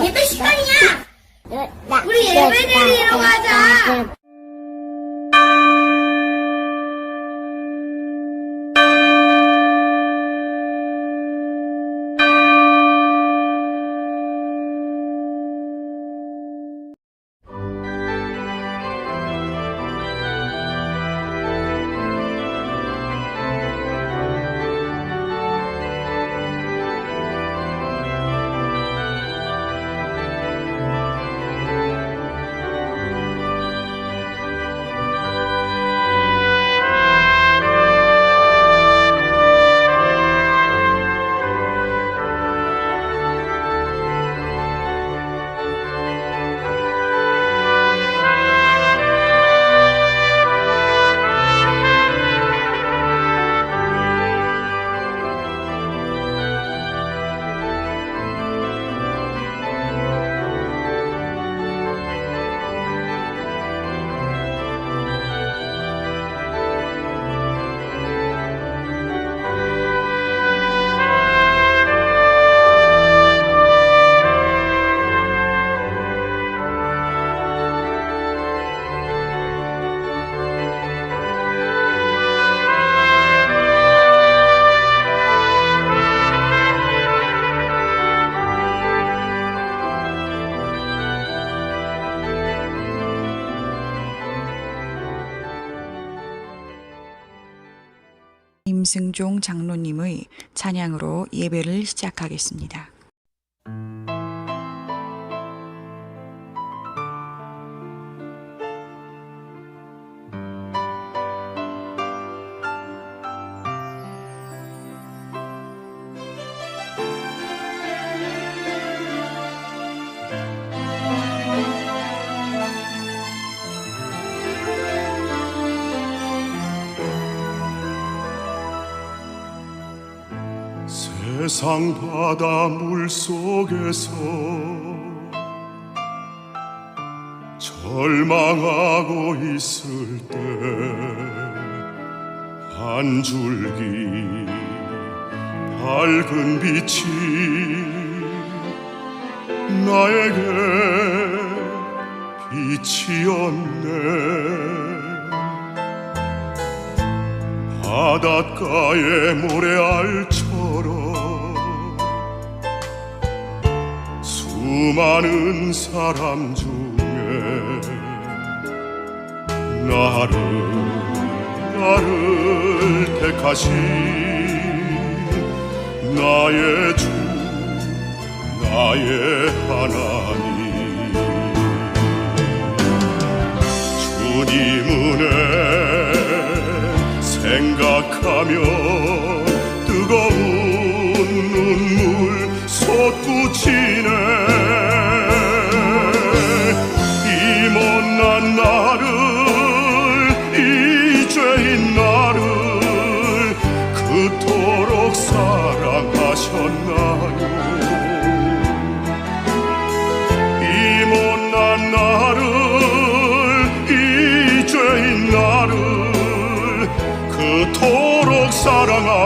예배 시간이야. 우리 예배 드리러 가자. 임승종 장로님의 찬양으로 예배를 시작하겠습니다. 세상 바다 물속에서 절망하고 있을 때 한 줄기 밝은 빛이 나에게 빛이었네. 바닷가의 모래알처럼 수많은 사람 중에 나를 택하신 나의 주 나의 하나님 주님 은혜 생각하며 뜨거운 눈물 솟구치네. 이 못난 나를 이 죄인 나를 그토록 사랑하셨나요. 이 못난 나를 이 죄인 나를 그토록 사랑하셨나요.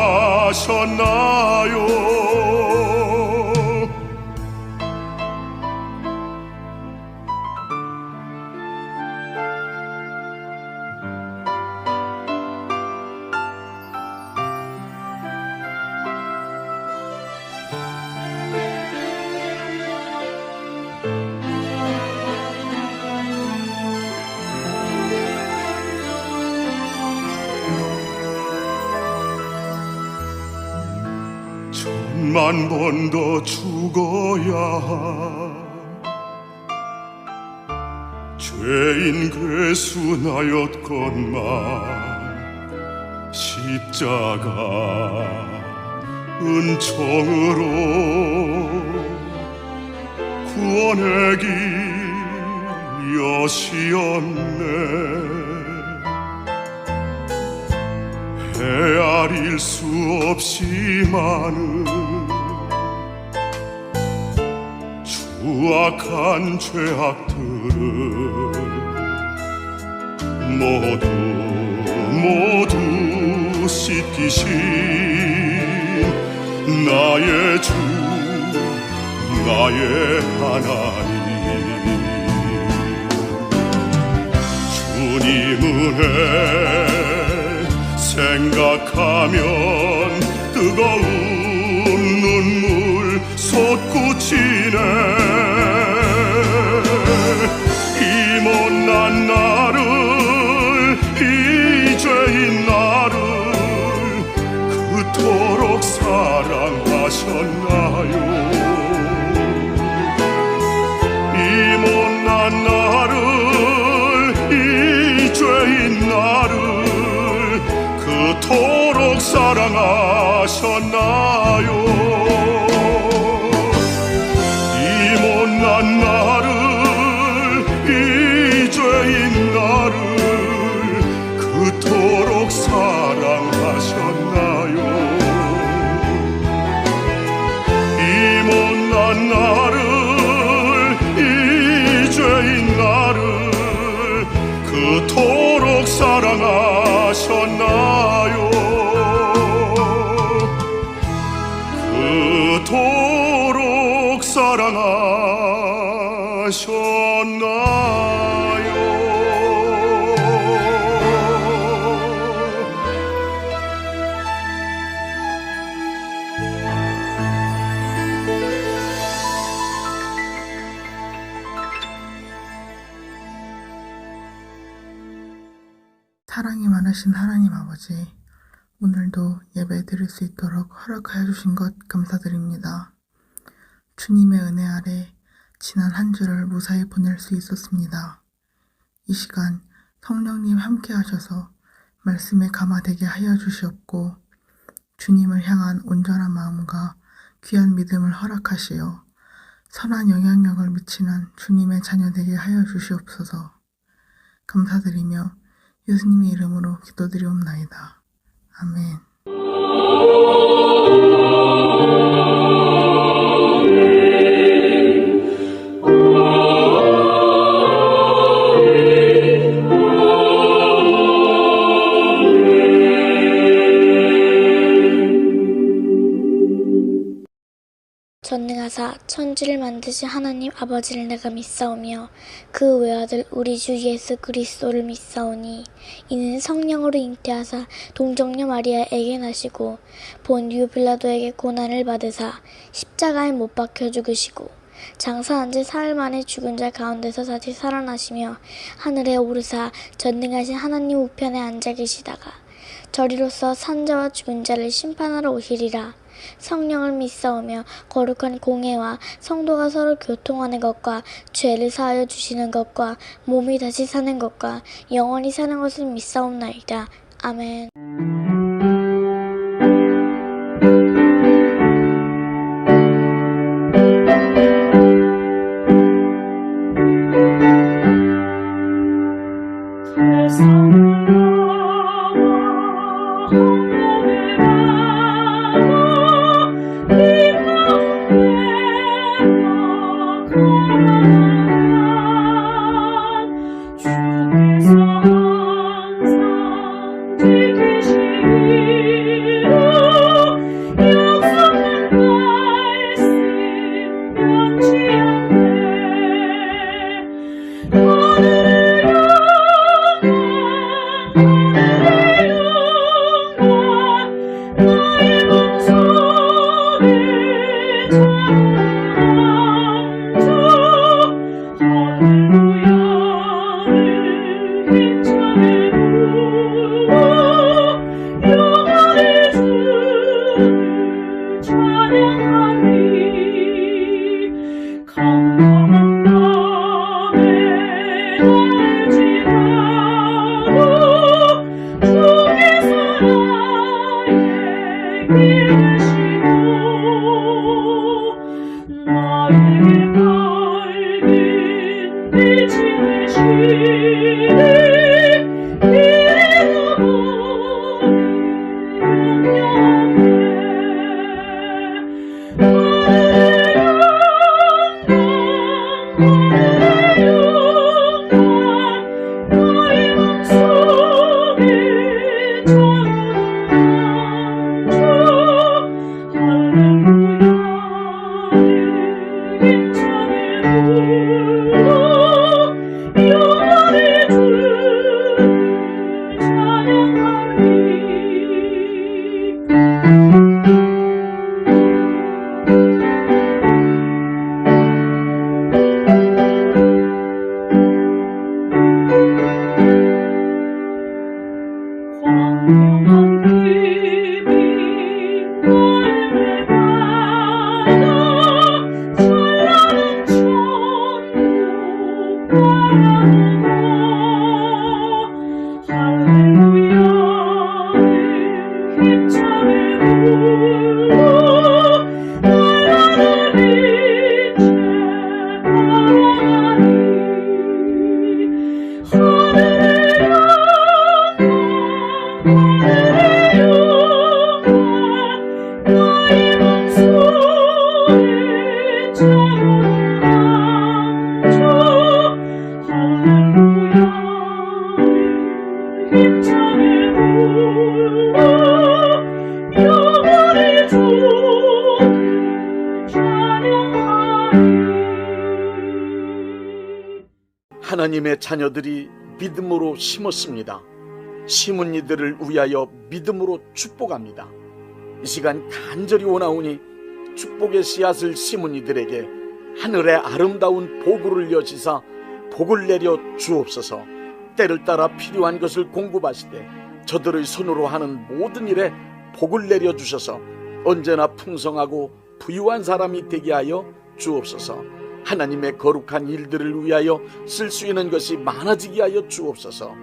천만 번 더 죽어야 죄인 괴수나였건만 십자가 은총으로 구원의 길 여시었네. 헤아릴 수 없이 많은 추악한 죄악들을 모두 씻기신 나의 주 나의 하나님 주님 은혜 생각하면 뜨거운 눈물 솟구치네 이 못난 나를 이 죄인 나를 그토록 사랑하셨나요 이 못난 나를 이 죄인 나를 그토록 사랑하셨나요 이 못난 나를 이 죄인 나를 그토록 사랑하셨나요 이 못난 나를 이 죄인 나를 그토록 사랑하셨나요 그토록 사랑하셨나요 사랑이 많으신 하나님 아버지, 오늘도 예배 드릴 수 있도록 허락하여 주신 것 감사드립니다. 주님의 은혜 아래 지난 한 주를 무사히 보낼 수 있었습니다. 이 시간 성령님 함께 하셔서 말씀에 감화되게 하여 주시옵고 주님을 향한 온전한 마음과 귀한 믿음을 허락하시어 선한 영향력을 미치는 주님의 자녀 되게 하여 주시옵소서. 감사드리며 예수님의 이름으로 기도드리옵나이다. 아멘. 전능하사 천지를 만드신 하나님 아버지를 내가 믿사오며 그 외아들 우리 주 예수 그리스도를 믿사오니 이는 성령으로 잉태하사 동정녀 마리아에게 나시고 본디오 빌라도에게 고난을 받으사 십자가에 못 박혀 죽으시고 장사한 지 사흘 만에 죽은 자 가운데서 다시 살아나시며 하늘에 오르사 전능하신 하나님 우편에 앉아 계시다가 저리로서 산자와 죽은 자를 심판하러 오시리라. 성령을 믿사오며 거룩한 공회와 성도가 서로 교통하는 것과 죄를 사하여 주시는 것과 몸이 다시 사는 것과 영원히 사는 것을 믿사옵나이다. 아멘. 하나님의 자녀들이 믿음으로 심었습니다. 심은 이들을 위하여 믿음으로 축복합니다. 이 시간 간절히 원하오니 축복의 씨앗을 심은 이들에게 하늘의 아름다운 보구를 여시사 복을 내려 주옵소서. 때를 따라 필요한 것을 공급하시되 저들의 손으로 하는 모든 일에 복을 내려 주셔서 언제나 풍성하고 부유한 사람이 되게 하여 주옵소서. 하나님의 거룩한 일들을 위하여 쓸 수 있는 것이 많아지게 하여 주옵소서.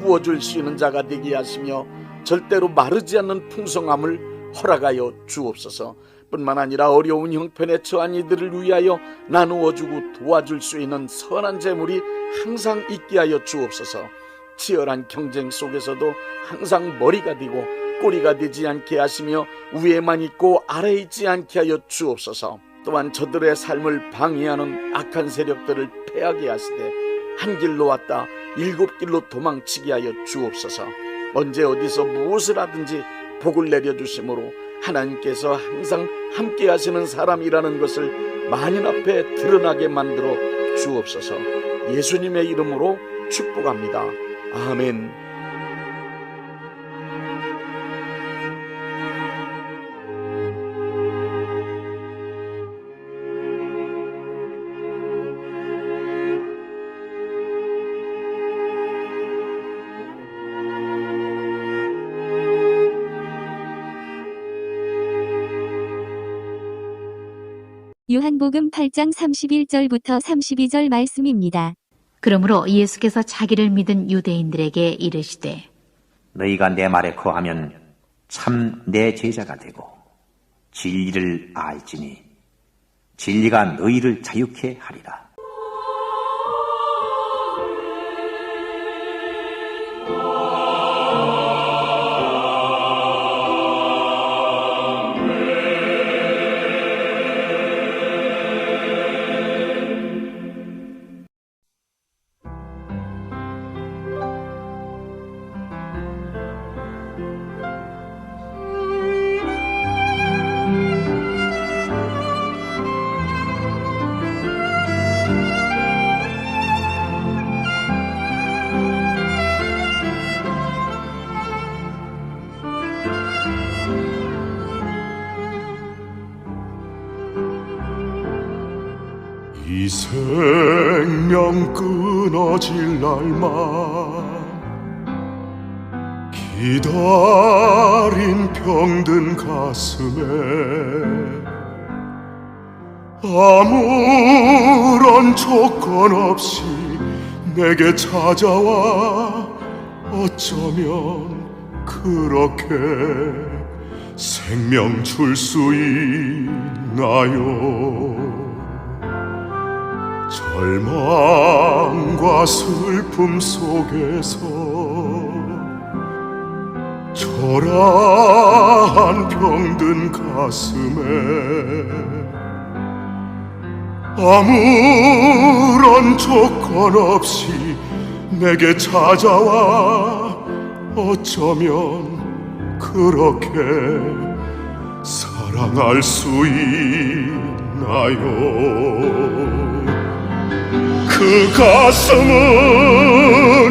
구워줄 수 있는 자가 되게 하시며 절대로 마르지 않는 풍성함을 허락하여 주옵소서. 뿐만 아니라 어려운 형편에 처한 이들을 위하여 나누어주고 도와줄 수 있는 선한 재물이 항상 있게 하여 주옵소서. 치열한 경쟁 속에서도 항상 머리가 되고 꼬리가 되지 않게 하시며 위에만 있고 아래에 있지 않게 하여 주옵소서. 또한 저들의 삶을 방해하는 악한 세력들을 패하게 하시되 한 길로 왔다 7길로 도망치게 하여 주옵소서. 언제 어디서 무엇을 하든지 복을 내려주심으로 하나님께서 항상 함께 하시는 사람이라는 것을 만인 앞에 드러나게 만들어 주옵소서. 예수님의 이름으로 축복합니다. 아멘. 요한복음 8장 31절부터 32절 말씀입니다. 그러므로 예수께서 자기를 믿은 유대인들에게 이르시되 너희가 내 말에 거하면 참 내 제자가 되고 진리를 알지니 진리가 너희를 자유케 하리라. 이 생명 끊어질 날만 기다린 병든 가슴에 아무런 조건 없이 내게 찾아와 어쩌면 그렇게 생명 줄 수 있나요? 절망과 슬픔 속에서 초라한 병든 가슴에 아무런 조건 없이 내게 찾아와 어쩌면 그렇게 사랑할 수 있나요? 그 가슴은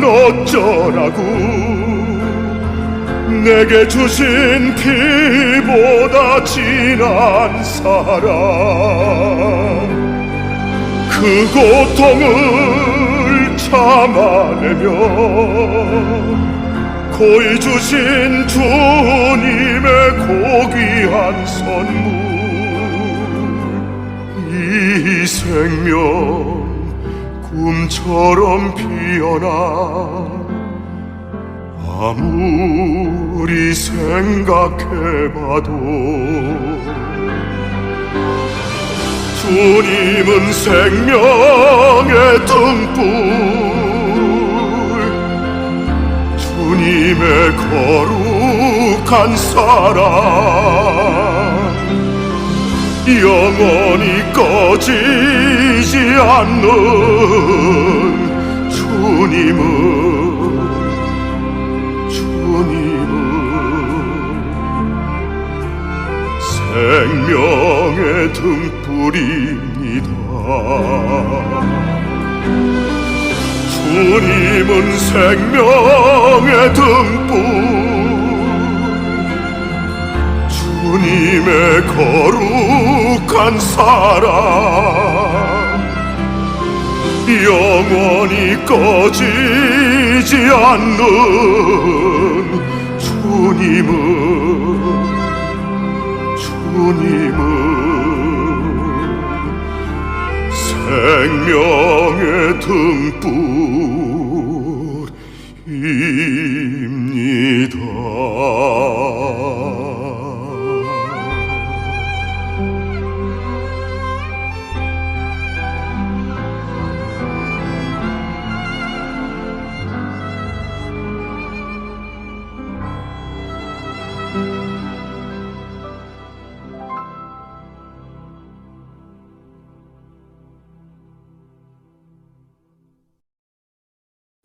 어쩌라고 내게 주신 피보다 진한 사랑 그 고통을 참아내며 고이 주신 주님의 고귀한 선물 이 생명 꿈처럼 피어나 아무리 생각해봐도 주님은 생명의 등불 주님의 거룩한 사랑 영원히 꺼지지 않는 주님은 생명의 등불입니다. 주님은 생명의 등불 주님의 거룩한 사랑 영원히 꺼지지 않는 주님은 생명의 등불입니다.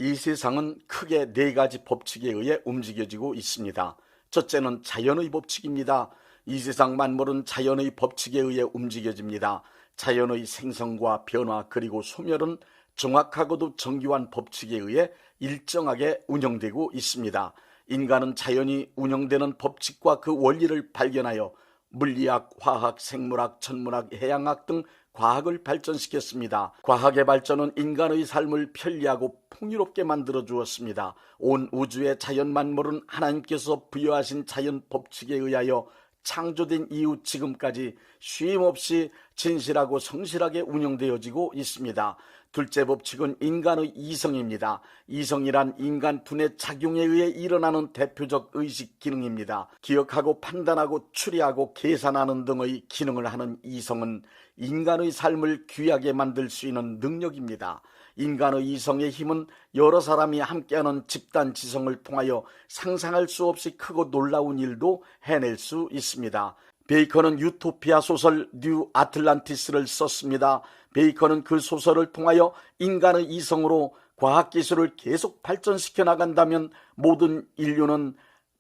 이 세상은 크게 네 가지 법칙에 의해 움직여지고 있습니다. 첫째는 자연의 법칙입니다. 이 세상 만물은 자연의 법칙에 의해 움직여집니다. 자연의 생성과 변화 그리고 소멸은 정확하고도 정교한 법칙에 의해 일정하게 운영되고 있습니다. 인간은 자연이 운영되는 법칙과 그 원리를 발견하여 물리학, 화학, 생물학, 천문학, 해양학 등 과학을 발전시켰습니다. 과학의 발전은 인간의 삶을 편리하고 풍요롭게 만들어 주었습니다. 온 우주의 자연 만물은 하나님께서 부여하신 자연 법칙에 의하여 창조된 이후 지금까지 쉼없이 진실하고 성실하게 운영되어지고 있습니다. 둘째 법칙은 인간의 이성입니다. 이성이란 인간 두뇌 작용에 의해 일어나는 대표적 의식 기능입니다. 기억하고 판단하고 추리하고 계산하는 등의 기능을 하는 이성은 인간의 삶을 귀하게 만들 수 있는 능력입니다. 인간의 이성의 힘은 여러 사람이 함께하는 집단 지성을 통하여 상상할 수 없이 크고 놀라운 일도 해낼 수 있습니다. 베이컨은 유토피아 소설 뉴 아틀란티스를 썼습니다. 베이컨은 그 소설을 통하여 인간의 이성으로 과학기술을 계속 발전시켜 나간다면 모든 인류는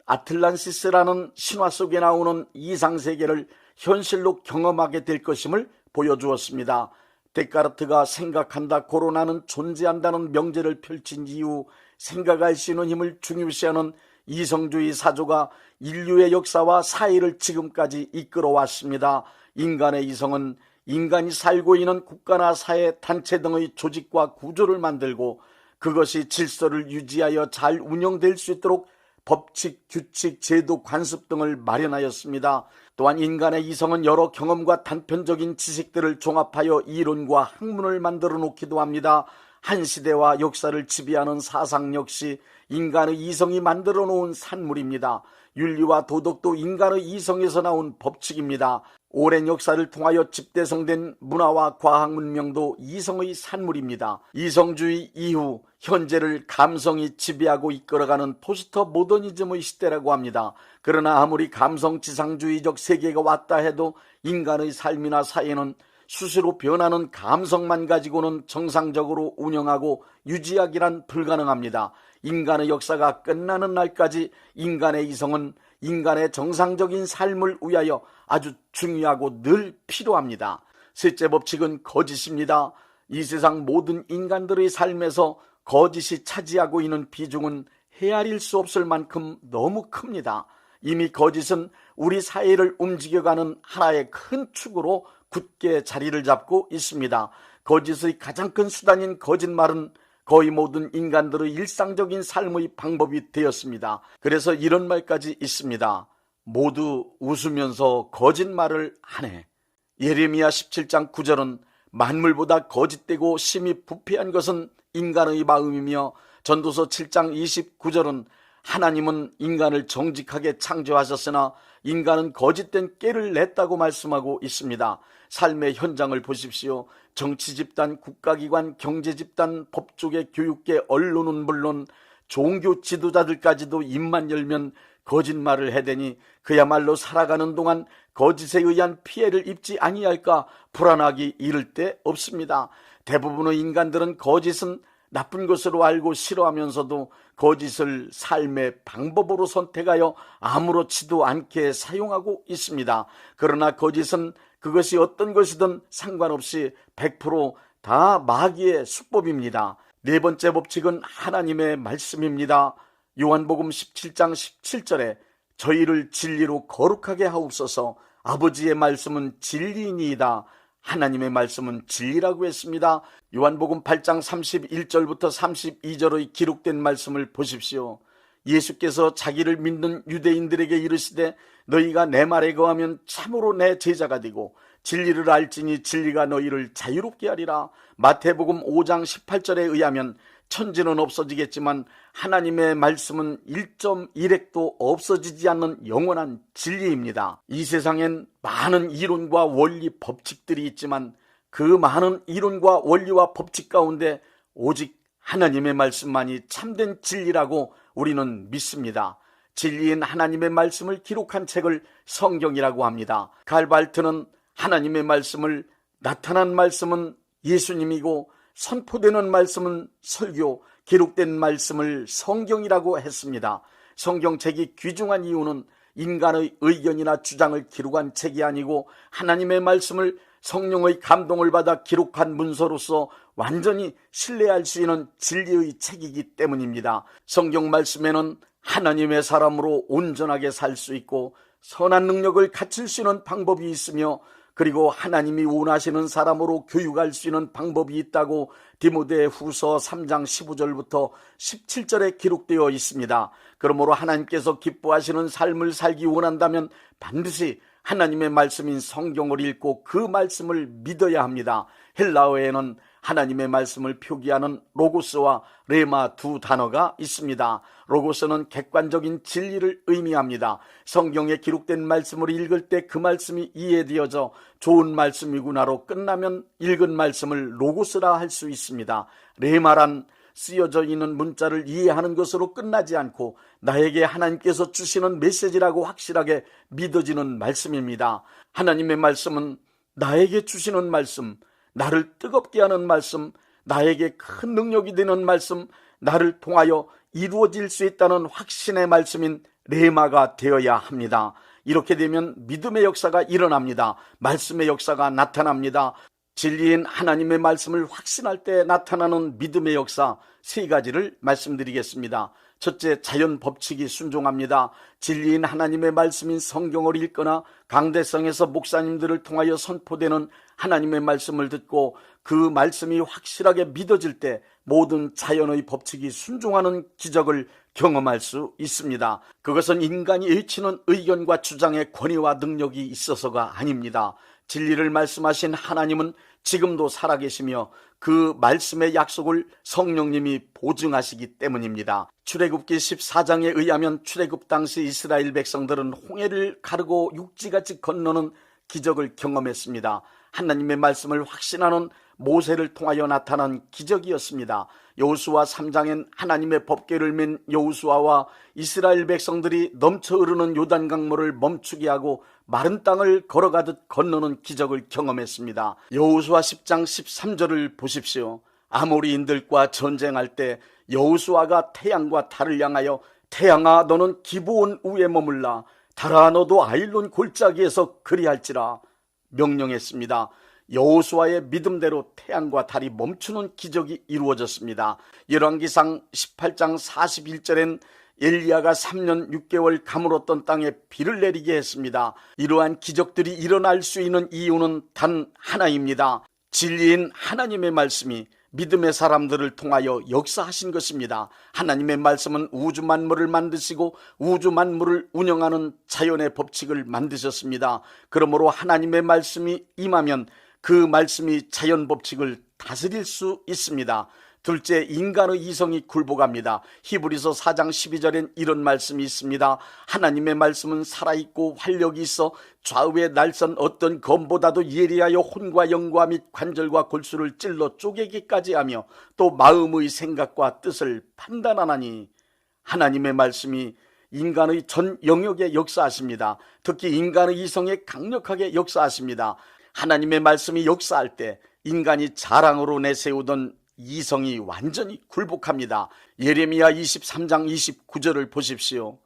아틀란티스라는 신화 속에 나오는 이상세계를 현실로 경험하게 될 것임을 보여주었습니다. 데카르트가 생각한다 코로나는 존재한다는 명제를 펼친 이후 생각할 수 있는 힘을 중요시하는 이성주의 사조가 인류의 역사와 사회를 지금까지 이끌어왔습니다. 인간의 이성은 인간이 살고 있는 국가나 사회, 단체 등의 조직과 구조를 만들고 그것이 질서를 유지하여 잘 운영될 수 있도록 법칙, 규칙, 제도, 관습 등을 마련하였습니다. 또한 인간의 이성은 여러 경험과 단편적인 지식들을 종합하여 이론과 학문을 만들어 놓기도 합니다. 한 시대와 역사를 지배하는 사상 역시 인간의 이성이 만들어 놓은 산물입니다. 윤리와 도덕도 인간의 이성에서 나온 법칙입니다. 오랜 역사를 통하여 집대성된 문화와 과학 문명도 이성의 산물입니다. 이성주의 이후 현재를 감성이 지배하고 이끌어가는 포스터 모더니즘의 시대라고 합니다. 그러나 아무리 감성지상주의적 세계가 왔다 해도 인간의 삶이나 사회는 수시로 변하는 감성만 가지고는 정상적으로 운영하고 유지하기란 불가능합니다. 인간의 역사가 끝나는 날까지 인간의 이성은 인간의 정상적인 삶을 위하여 아주 중요하고 늘 필요합니다. 셋째 법칙은 거짓입니다. 이 세상 모든 인간들의 삶에서 거짓이 차지하고 있는 비중은 헤아릴 수 없을 만큼 너무 큽니다. 이미 거짓은 우리 사회를 움직여가는 하나의 큰 축으로 굳게 자리를 잡고 있습니다. 거짓의 가장 큰 수단인 거짓말은 거의 모든 인간들의 일상적인 삶의 방법이 되었습니다. 그래서 이런 말까지 있습니다. 모두 웃으면서 거짓말을 하네. 예레미야 17장 9절은 만물보다 거짓되고 심히 부패한 것은 인간의 마음이며 전도서 7장 29절은 하나님은 인간을 정직하게 창조하셨으나 인간은 거짓된 깨를 냈다고 말씀하고 있습니다. 삶의 현장을 보십시오. 정치 집단, 국가기관, 경제 집단, 법조계, 교육계, 언론은 물론 종교 지도자들까지도 입만 열면 거짓말을 해대니 그야말로 살아가는 동안 거짓에 의한 피해를 입지 아니할까 불안하기 이를 데 없습니다. 대부분의 인간들은 거짓은 나쁜 것으로 알고 싫어하면서도 거짓을 삶의 방법으로 선택하여 아무렇지도 않게 사용하고 있습니다. 그러나 거짓은 그것이 어떤 것이든 상관없이 100%다 마귀의 수법입니다. 네 번째 법칙은 하나님의 말씀입니다. 요한복음 17장 17절에 저희를 진리로 거룩하게 하옵소서. 아버지의 말씀은 진리이니이다. 하나님의 말씀은 진리라고 했습니다. 요한복음 8장 31절부터 32절의 기록된 말씀을 보십시오. 예수께서 자기를 믿는 유대인들에게 이르시되 너희가 내 말에 거하면 참으로 내 제자가 되고 진리를 알지니 진리가 너희를 자유롭게 하리라. 마태복음 5장 18절에 의하면 천지는 없어지겠지만 하나님의 말씀은 1.1핵도 없어지지 않는 영원한 진리입니다. 이 세상엔 많은 이론과 원리 법칙들이 있지만 그 많은 이론과 원리와 법칙 가운데 오직 하나님의 말씀만이 참된 진리라고 우리는 믿습니다. 진리인 하나님의 말씀을 기록한 책을 성경이라고 합니다. 갈발트는 하나님의 말씀을 나타난 말씀은 예수님이고 선포되는 말씀은 설교, 기록된 말씀을 성경이라고 했습니다. 성경책이 귀중한 이유는 인간의 의견이나 주장을 기록한 책이 아니고 하나님의 말씀을 성령의 감동을 받아 기록한 문서로서 완전히 신뢰할 수 있는 진리의 책이기 때문입니다. 성경 말씀에는 하나님의 사람으로 온전하게 살 수 있고 선한 능력을 갖출 수 있는 방법이 있으며 그리고 하나님이 원하시는 사람으로 교육할 수 있는 방법이 있다고 디모데 후서 3장 15절부터 17절에 기록되어 있습니다. 그러므로 하나님께서 기뻐하시는 삶을 살기 원한다면 반드시 하나님의 말씀인 성경을 읽고 그 말씀을 믿어야 합니다. 헬라어에는 하나님의 말씀을 표기하는 로고스와 레마 두 단어가 있습니다. 로고스는 객관적인 진리를 의미합니다. 성경에 기록된 말씀을 읽을 때 그 말씀이 이해되어져 좋은 말씀이구나로 끝나면 읽은 말씀을 로고스라 할 수 있습니다. 레마란 쓰여져 있는 문자를 이해하는 것으로 끝나지 않고 나에게 하나님께서 주시는 메시지라고 확실하게 믿어지는 말씀입니다. 하나님의 말씀은 나에게 주시는 말씀, 나를 뜨겁게 하는 말씀, 나에게 큰 능력이 되는 말씀, 나를 통하여 이루어질 수 있다는 확신의 말씀인 레마가 되어야 합니다. 이렇게 되면 믿음의 역사가 일어납니다. 말씀의 역사가 나타납니다. 진리인 하나님의 말씀을 확신할 때 나타나는 믿음의 역사 세 가지를 말씀드리겠습니다. 첫째, 자연 법칙이 순종합니다. 진리인 하나님의 말씀인 성경을 읽거나 강대성에서 목사님들을 통하여 선포되는 하나님의 말씀을 듣고 그 말씀이 확실하게 믿어질 때 모든 자연의 법칙이 순종하는 기적을 경험할 수 있습니다. 그것은 인간이 외치는 의견과 주장의 권위와 능력이 있어서가 아닙니다. 진리를 말씀하신 하나님은 지금도 살아계시며 그 말씀의 약속을 성령님이 보증하시기 때문입니다. 출애굽기 14장에 의하면 출애굽 당시 이스라엘 백성들은 홍해를 가르고 육지같이 건너는 기적을 경험했습니다. 하나님의 말씀을 확신하는 모세를 통하여 나타난 기적이었습니다. 여호수아 3장엔 하나님의 법궤를 맨 여호수아와 이스라엘 백성들이 넘쳐 흐르는 요단강물을 멈추게 하고 마른 땅을 걸어가듯 건너는 기적을 경험했습니다. 여호수아 10장 13절을 보십시오. 아모리인들과 전쟁할 때 여호수아가 태양과 달을 향하여 태양아 너는 기브온 우에 머물라 달아 너도 아일론 골짜기에서 그리할지라 명령했습니다. 여호수아의 믿음대로 태양과 달이 멈추는 기적이 이루어졌습니다. 열왕기상 18장 41절엔 엘리야가 3년 6개월 가물었던 땅에 비를 내리게 했습니다. 이러한 기적들이 일어날 수 있는 이유는 단 하나입니다. 진리인 하나님의 말씀이 믿음의 사람들을 통하여 역사하신 것입니다. 하나님의 말씀은 우주 만물을 만드시고 우주 만물을 운영하는 자연의 법칙을 만드셨습니다. 그러므로 하나님의 말씀이 임하면 그 말씀이 자연 법칙을 다스릴 수 있습니다. 둘째, 인간의 이성이 굴복합니다. 히브리서 4장 12절엔 이런 말씀이 있습니다. 하나님의 말씀은 살아있고 활력이 있어 좌우에 날선 어떤 검보다도 예리하여 혼과 영과 및 관절과 골수를 찔러 쪼개기까지 하며 또 마음의 생각과 뜻을 판단하나니, 하나님의 말씀이 인간의 전 영역에 역사하십니다. 특히 인간의 이성에 강력하게 역사하십니다. 하나님의 말씀이 역사할 때 인간이 자랑으로 내세우던 이성이 완전히 굴복합니다. 예레미야 23장 29절을 보십시오.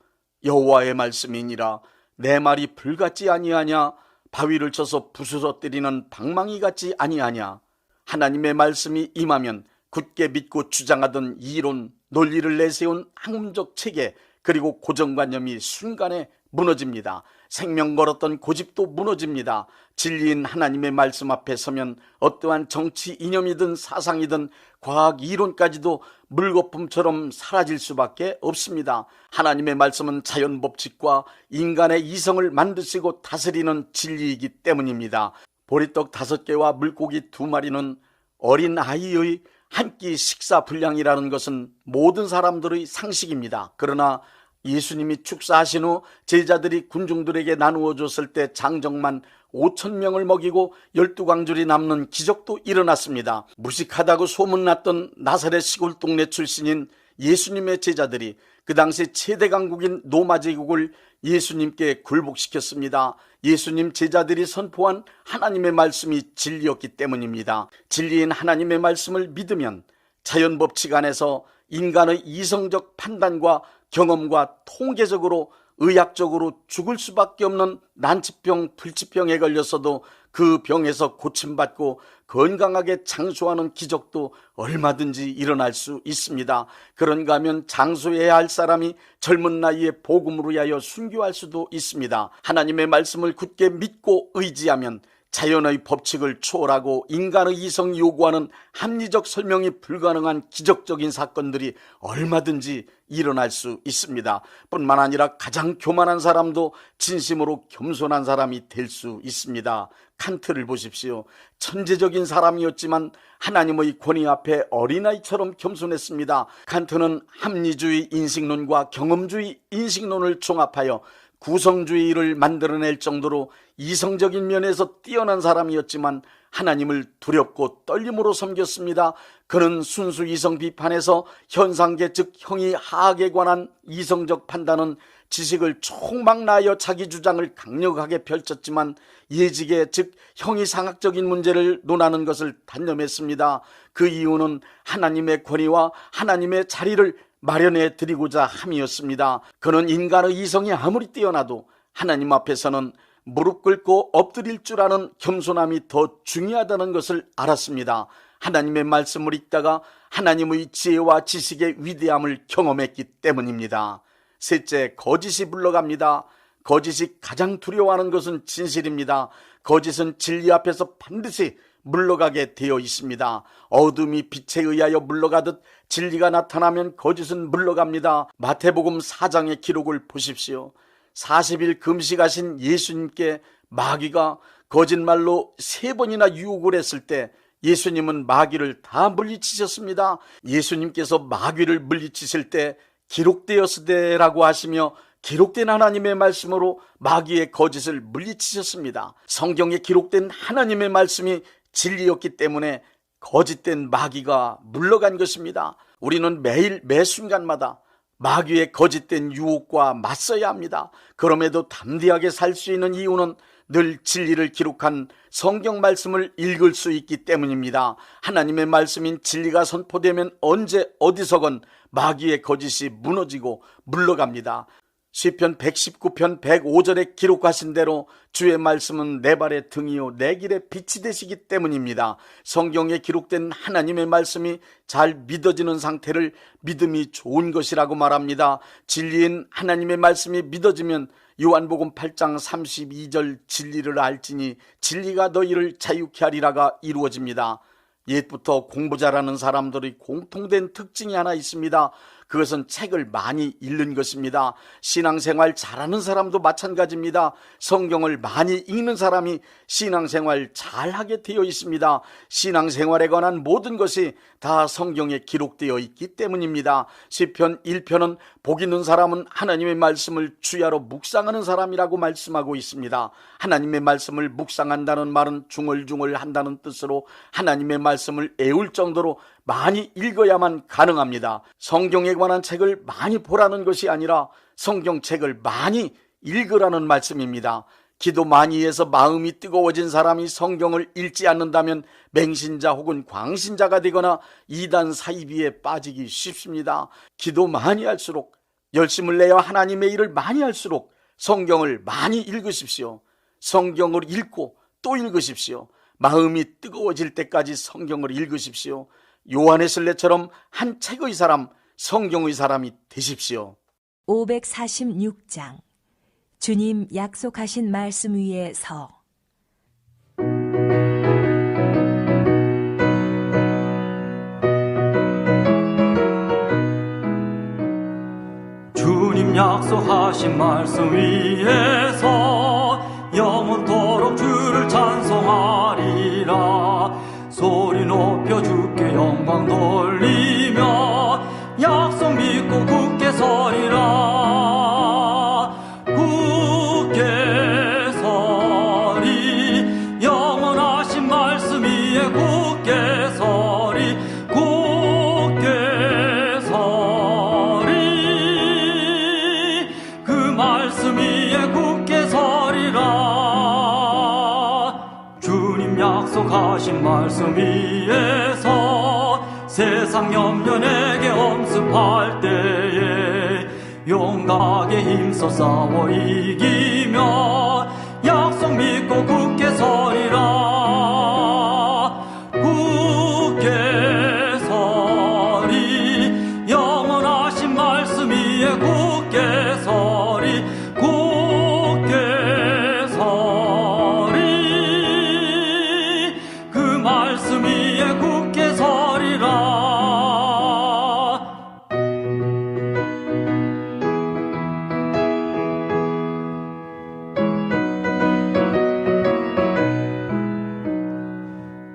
여호와의 말씀이니라 내 말이 불같지 아니하냐, 바위를 쳐서 부스러뜨리는 방망이 같지 아니하냐. 하나님의 말씀이 임하면 굳게 믿고 주장하던 이론, 논리를 내세운 학문적 체계, 그리고 고정관념이 순간에 무너집니다. 생명 걸었던 고집도 무너집니다. 진리인 하나님의 말씀 앞에 서면 어떠한 정치 이념이든 사상이든 과학 이론까지도 물거품처럼 사라질 수밖에 없습니다. 하나님의 말씀은 자연 법칙과 인간의 이성을 만드시고 다스리는 진리이기 때문입니다. 보리떡 5개와 물고기 2마리는 어린 아이의 한 끼 식사 분량이라는 것은 모든 사람들의 상식입니다. 그러나 예수님이 축사하신 후 제자들이 군중들에게 나누어 줬을 때 장정만 5,000명을 먹이고 12광줄이 남는 기적도 일어났습니다. 무식하다고 소문났던 나사렛 시골 동네 출신인 예수님의 제자들이 그 당시 최대 강국인 로마 제국을 예수님께 굴복시켰습니다. 예수님 제자들이 선포한 하나님의 말씀이 진리였기 때문입니다. 진리인 하나님의 말씀을 믿으면 자연 법칙 안에서 인간의 이성적 판단과 경험과 통계적으로 의학적으로 죽을 수밖에 없는 난치병, 불치병에 걸렸어도 그 병에서 고침받고 건강하게 장수하는 기적도 얼마든지 일어날 수 있습니다. 그런가 하면 장수해야 할 사람이 젊은 나이에 복음으로 위하여 순교할 수도 있습니다. 하나님의 말씀을 굳게 믿고 의지하면 자연의 법칙을 초월하고 인간의 이성이 요구하는 합리적 설명이 불가능한 기적적인 사건들이 얼마든지 일어날 수 있습니다. 뿐만 아니라 가장 교만한 사람도 진심으로 겸손한 사람이 될 수 있습니다. 칸트를 보십시오. 천재적인 사람이었지만 하나님의 권위 앞에 어린아이처럼 겸손했습니다. 칸트는 합리주의 인식론과 경험주의 인식론을 종합하여 구성주의를 만들어낼 정도로 이성적인 면에서 뛰어난 사람이었지만 하나님을 두렵고 떨림으로 섬겼습니다. 그는 순수 이성 비판에서 현상계 즉 형이 하악에 관한 이성적 판단은 지식을 총망라하여 자기 주장을 강력하게 펼쳤지만 예지계 즉 형이상학적인 문제를 논하는 것을 단념했습니다. 그 이유는 하나님의 권위와 하나님의 자리를 마련해 드리고자 함이었습니다. 그는 인간의 이성이 아무리 뛰어나도 하나님 앞에서는 무릎 꿇고 엎드릴 줄 아는 겸손함이 더 중요하다는 것을 알았습니다. 하나님의 말씀을 읽다가 하나님의 지혜와 지식의 위대함을 경험했기 때문입니다. 셋째, 거짓이 물러갑니다. 거짓이 가장 두려워하는 것은 진실입니다. 거짓은 진리 앞에서 반드시 물러가게 되어 있습니다. 어둠이 빛에 의하여 물러가듯 진리가 나타나면 거짓은 물러갑니다. 마태복음 4장의 기록을 보십시오. 40일 금식하신 예수님께 마귀가 거짓말로 3번이나 유혹을 했을 때 예수님은 마귀를 다 물리치셨습니다. 예수님께서 마귀를 물리치실 때 기록되었으되라고 하시며 기록된 하나님의 말씀으로 마귀의 거짓을 물리치셨습니다. 성경에 기록된 하나님의 말씀이 진리였기 때문에 거짓된 마귀가 물러간 것입니다. 우리는 매일 매 순간마다 마귀의 거짓된 유혹과 맞서야 합니다. 그럼에도 담대하게 살 수 있는 이유는 늘 진리를 기록한 성경 말씀을 읽을 수 있기 때문입니다. 하나님의 말씀인 진리가 선포되면 언제 어디서건 마귀의 거짓이 무너지고 물러갑니다. 시편 119편 105절에 기록하신 대로 주의 말씀은 내 발의 등이요 내 길의 빛이 되시기 때문입니다. 성경에 기록된 하나님의 말씀이 잘 믿어지는 상태를 믿음이 좋은 것이라고 말합니다. 진리인 하나님의 말씀이 믿어지면 요한복음 8장 32절 진리를 알지니 진리가 너희를 자유케 하리라가 이루어집니다. 옛부터 공부 잘하는 사람들의 공통된 특징이 하나 있습니다. 그것은 책을 많이 읽는 것입니다. 신앙생활 잘하는 사람도 마찬가지입니다. 성경을 많이 읽는 사람이 신앙생활 잘하게 되어 있습니다. 신앙생활에 관한 모든 것이 다 성경에 기록되어 있기 때문입니다. 시편 1편은 복 있는 사람은 하나님의 말씀을 주야로 묵상하는 사람이라고 말씀하고 있습니다. 하나님의 말씀을 묵상한다는 말은 중얼중얼 한다는 뜻으로 하나님의 말씀을 애울 정도로 많이 읽어야만 가능합니다. 성경에 관한 책을 많이 보라는 것이 아니라 성경책을 많이 읽으라는 말씀입니다. 기도 많이 해서 마음이 뜨거워진 사람이 성경을 읽지 않는다면 맹신자 혹은 광신자가 되거나 이단 사이비에 빠지기 쉽습니다. 기도 많이 할수록, 열심을 내어 하나님의 일을 많이 할수록 성경을 많이 읽으십시오. 성경을 읽고 또 읽으십시오. 마음이 뜨거워질 때까지 성경을 읽으십시오. 요한의 설레처럼 한 책의 사람, 성경의 사람이 되십시오. 546장 주님 약속하신 말씀 위에 서. 주님 약속하신 말씀 위에서 영원토록 주를 찬송하리라. 소리 높여 주께 영광 돌리며 약속 믿고 굳게 서리라. 굳게 서리 영원하신 말씀 위에 굳게 서리. 굳게 서리 그 말씀 위에 굳게 서리라. 주님 약속하신 말씀 위에서 세상 염려 내게 엄습할 때에 용감하게 힘써 싸워 이기며 약속 믿고 굳게 서리라. 굳게 서리 영원하신 말씀 위에 굳게 서리. 굳게 서리 그 말씀 위에 굳게 서리라.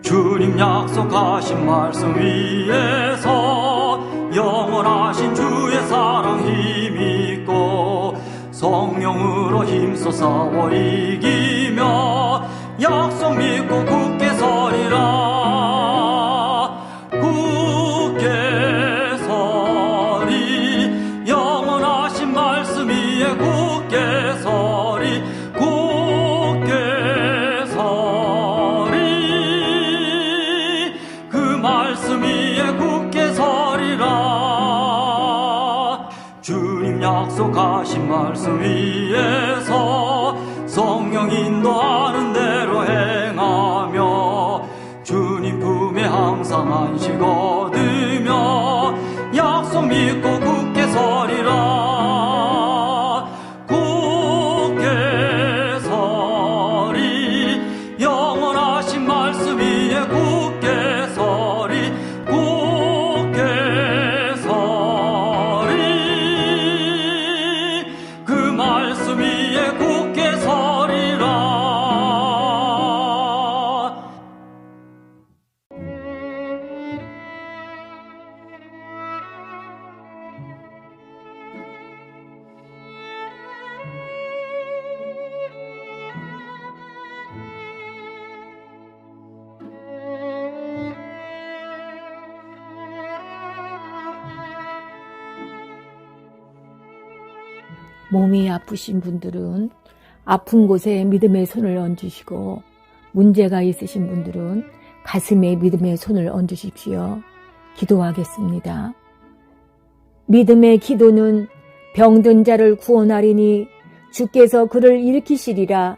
주님 약속하신 말씀 위에서 영원하신 주의 사랑 힘있고 성령으로 힘써 싸워 이기며 약속 믿고 굳게 서리라. 굳게 서리 영원하신 말씀 위에 굳게 서리. 굳게 서리 그 말씀 위에 굳게 서리라. 주님 약속하신 말씀 위에서 성령 인도하는 대로 행하며 주님 품에 항상 안식 얻으며 약속 믿고 굳게 서리라. 굳게 서리 영원하신 말씀 위에 굳게 서리. 굳게 서리 그 말씀 위에 굳게 서리라. 몸이 아프신 분들은 아픈 곳에 믿음의 손을 얹으시고 문제가 있으신 분들은 가슴에 믿음의 손을 얹으십시오. 기도하겠습니다. 믿음의 기도는 병든 자를 구원하리니 주께서 그를 일으키시리라.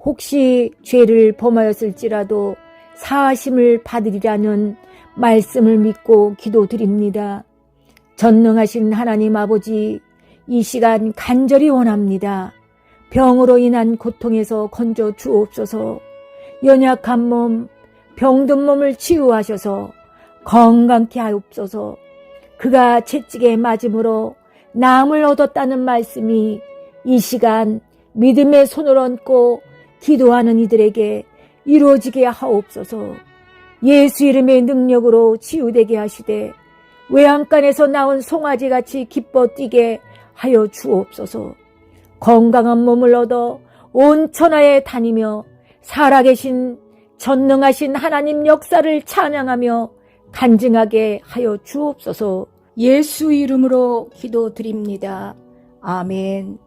혹시 죄를 범하였을지라도 사하심을 받으리라는 말씀을 믿고 기도드립니다. 전능하신 하나님 아버지, 이 시간 간절히 원합니다. 병으로 인한 고통에서 건져 주옵소서. 연약한 몸, 병든 몸을 치유하셔서 건강케 하옵소서. 그가 채찍에 맞음으로 나음을 얻었다는 말씀이 이 시간 믿음의 손을 얹고 기도하는 이들에게 이루어지게 하옵소서. 예수 이름의 능력으로 치유되게 하시되 외양간에서 나온 송아지같이 기뻐 뛰게 하여 주옵소서. 건강한 몸을 얻어 온 천하에 다니며 살아계신 전능하신 하나님 역사를 찬양하며 간증하게 하여 주옵소서. 예수 이름으로 기도드립니다. 아멘.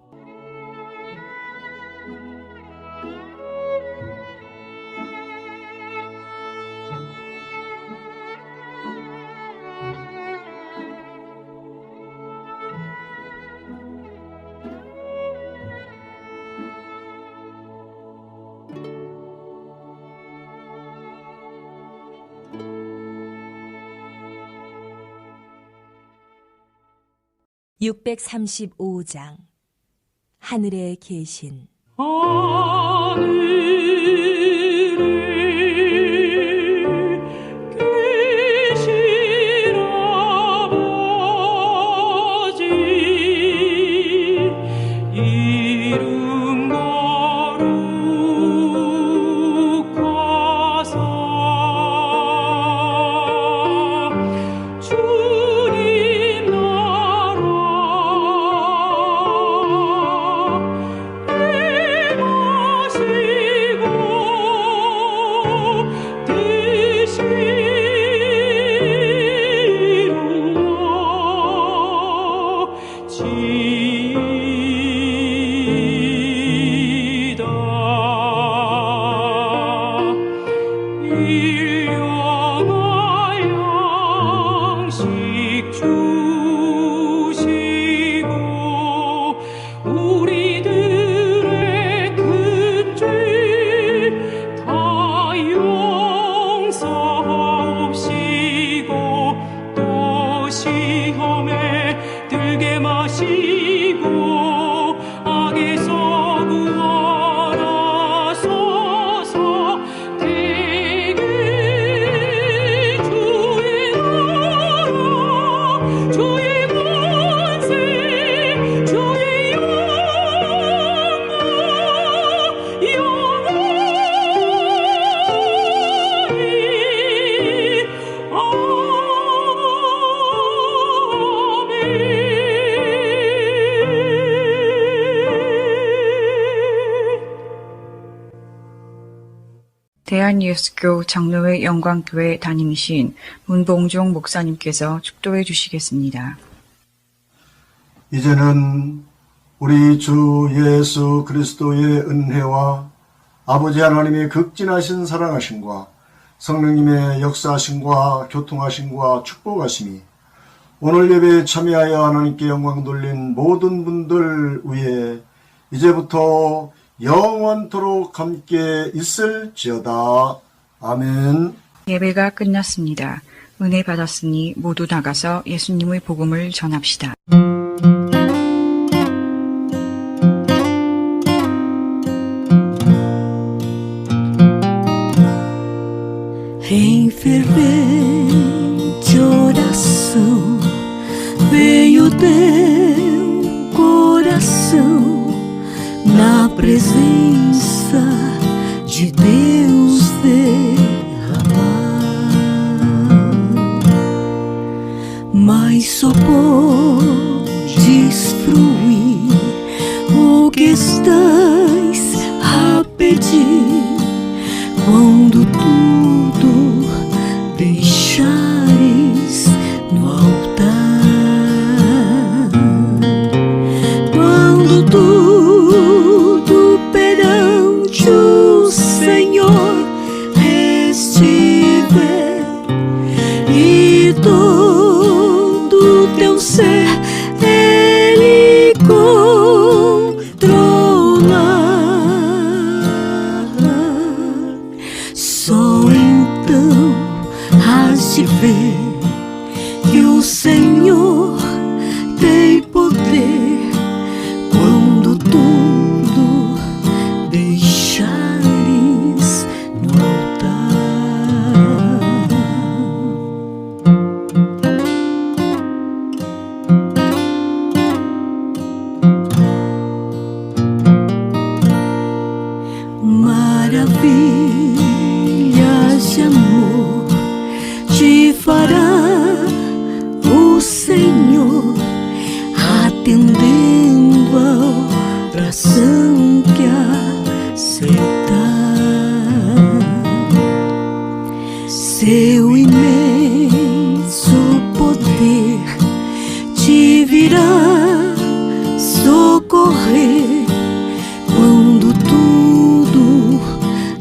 (635장) 하늘에 계신 대한예수교 장로회 영광교회 담임이신 문봉종 목사님께서 축도해 주시겠습니다. 이제는 우리 주 예수 그리스도의 은혜와 아버지 하나님의 극진하신 사랑하심과 성령님의 역사하심과 교통하심과 축복하심이 오늘 예배에 참여하여 하나님께 영광 돌린 모든 분들 위에 이제부터 영원토록 함께 있을지어다. 아멘. 예배가 끝났습니다. 은혜 받았으니 모두 나가서 예수님의 복음을 전합시다. Em fervente oração veio teu coração na presença de Deus derramar, mas só podes fruir o que estás a pedir quando tudo deixares no altar, quando tudo perante o Senhor estiver e todo teu ser Ele controlar, só então hás de ver que o Senhor tem poder quando tudo deixares no altar. atendendo a oração que aceita. Seu imenso poder te virá socorrer quando tudo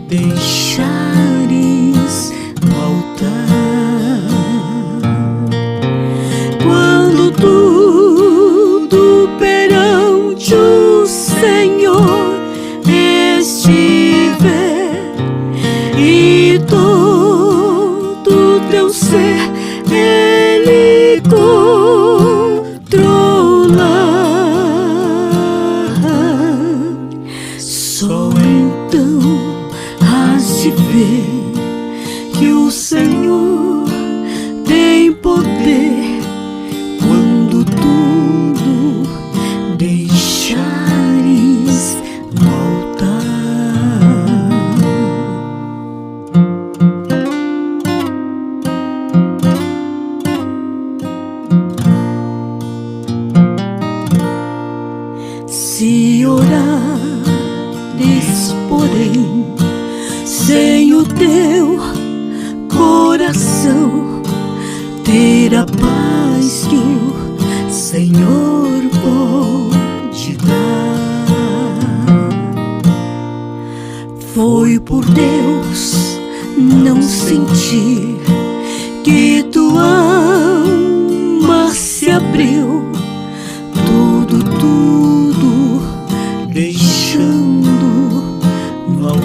deixares faltar. Quando tudo perante o Senhor estiver e todo teu ser Ele controlar, só então hás de ver que o Senhor tem poder quando tudo deixares voltar. Se orares, porém, sem o teu coração, ter a paz que o Senhor pode dar. Foi por Deus não sentir que tua alma se abriu, tudo deixando no altar.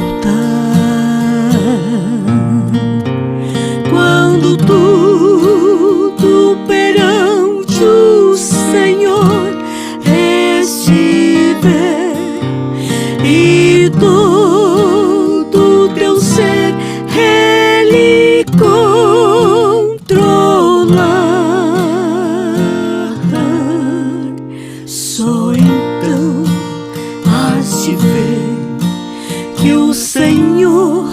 Quando tudo perante o Senhor estiver e todo teu ser Ele controlar, só então hás de ver que o Senhor